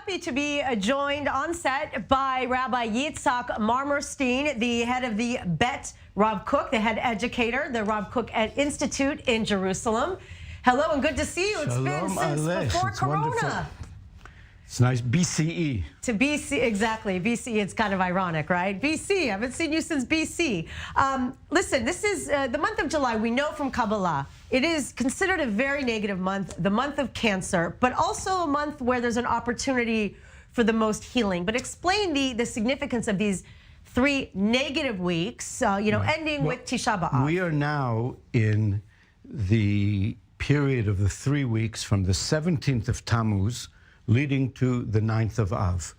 happy to be joined on set by Rabbi Yitzhak Marmorstein, the head of the Bet Rav Kook, the head educator, the Rav Kook Institute in Jerusalem. Hello and good to see you. It's been since before Corona. Wonderful. It's nice, BCE. To BC, exactly. BC, it's kind of ironic, right? BC, I haven't seen you since BC. Listen, this is the month of July. We know from Kabbalah, it is considered a very negative month, the month of Cancer, but also a month where there's an opportunity for the most healing. But explain the significance of these 3 negative weeks, ending with Tisha B'Av. We are now in the period of the 3 weeks from the 17th of Tammuz leading to the 9th of Av.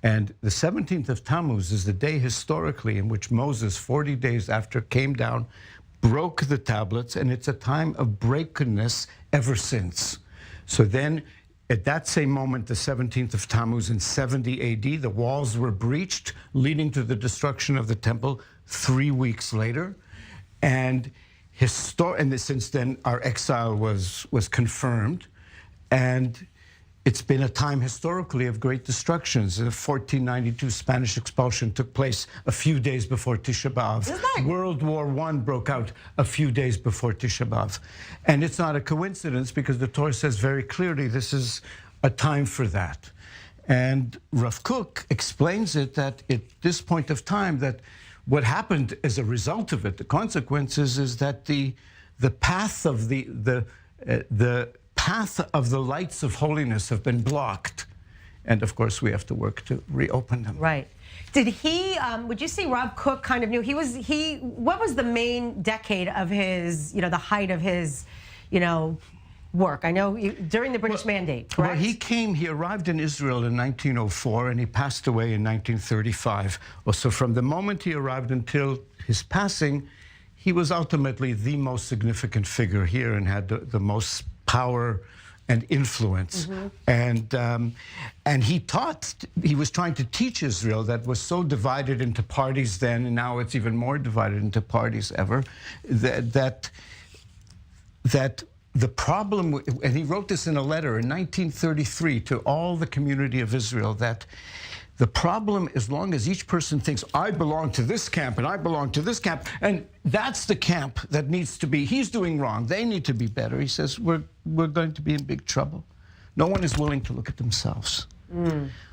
And the 17th of Tammuz is the day historically in which Moses, 40 days after, came down, broke the tablets, and it's a time of brokenness ever since. So then, at that same moment, the 17th of Tammuz in 70 AD, the walls were breached, leading to the destruction of the temple 3 weeks later. And since then, our exile was confirmed. And it's been a time historically of great destructions. The 1492 Spanish expulsion took place a few days before Tisha B'Av. World War I broke out a few days before Tisha B'Av. And it's not a coincidence because the Torah says very clearly this is a time for that. And Rav Kook explains it that at this point of time that what happened as a result of it, the consequences is that the path of the path of the lights of holiness have been blocked. And of course, we have to work to reopen them. Right. Did he, would you say Rav Kook kind of knew, what was the main decade of his, the height of his, work? I know during the British Mandate, correct? Well, he arrived in Israel in 1904 and he passed away in 1935. So from the moment he arrived until his passing, he was ultimately the most significant figure here and had the most power and influence. Mm-hmm. And he was trying to teach Israel that was so divided into parties then, and now it's even more divided into parties ever, that the problem, and he wrote this in a letter in 1933 to all the community of Israel, that the problem, as long as each person thinks, I belong to this camp and I belong to this camp, and that's the camp that needs to be, he's doing wrong, they need to be better. He says, we're going to be in big trouble. No one is willing to look at themselves.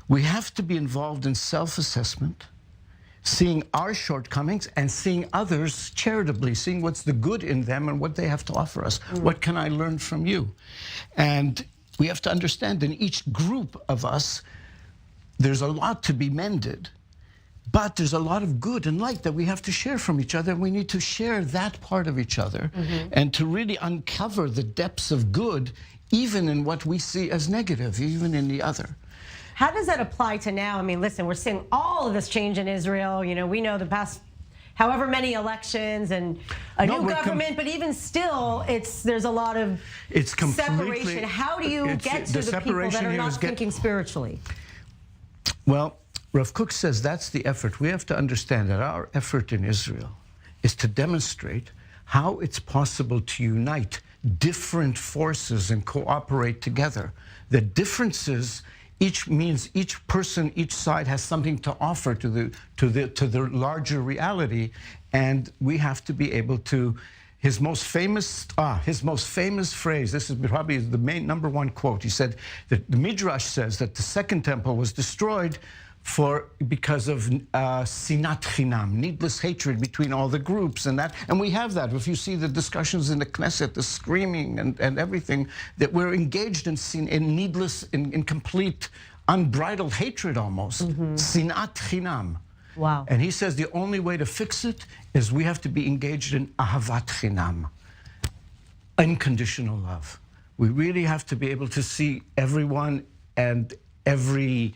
We have to be involved in self-assessment, seeing our shortcomings and seeing others charitably, seeing what's the good in them and what they have to offer us. What can I learn from you? And we have to understand in each group of us, there's a lot to be mended, but there's a lot of good and light that we have to share from each other. We need to share that part of each other and to really uncover the depths of good, even in what we see as negative, even in the other. How does that apply to now? I mean, listen, we're seeing all of this change in Israel. We know the past however many elections and a new government, but even still, there's a lot of separation. How do you get to the people that are not thinking spiritually? Well, Rav Kook says that's the effort. We have to understand that our effort in Israel is to demonstrate how it's possible to unite different forces and cooperate together. The differences means each person, each side has something to offer to the larger reality, and we have to be able to. His most famous phrase, this is probably the main #1 quote. He said that the Midrash says that the second temple was destroyed because of sinat chinam, needless hatred between all the groups, and we have that. If you see the discussions in the Knesset, the screaming and everything, that we're engaged in needless, in complete, unbridled hatred almost. Sinat chinam. Wow. And he says the only way to fix it is we have to be engaged in ahavat chinam, unconditional love. We really have to be able to see everyone and every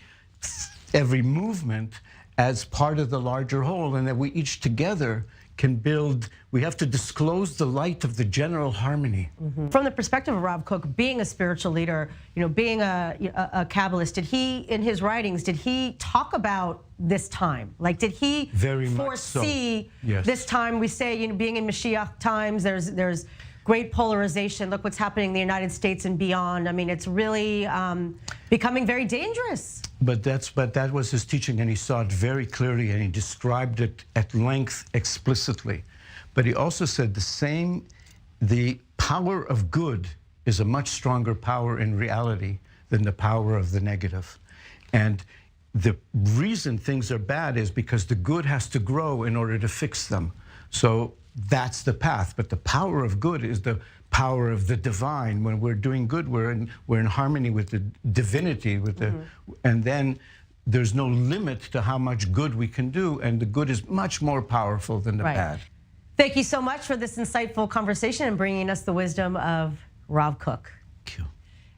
movement as part of the larger whole, and that we each together can build. We have to disclose the light of the general harmony. From the perspective of Rav Kook, being a spiritual leader, being a Kabbalist, did he, in his writings, did he talk about this time? Like, did he foresee this time? We say, being in Mashiach times, there's great polarization. Look what's happening in the United States and beyond. I mean, it's really becoming very dangerous. But that was his teaching, and he saw it very clearly, and he described it at length, explicitly. But he also said the power of good is a much stronger power in reality than the power of the negative. And the reason things are bad is because the good has to grow in order to fix them. So that's the path. But the power of good is the power of the divine. When we're doing good, we're in harmony with the divinity, and then there's no limit to how much good we can do, and the good is much more powerful than the bad. Thank you so much for this insightful conversation and bringing us the wisdom of Rav Kook. Thank you.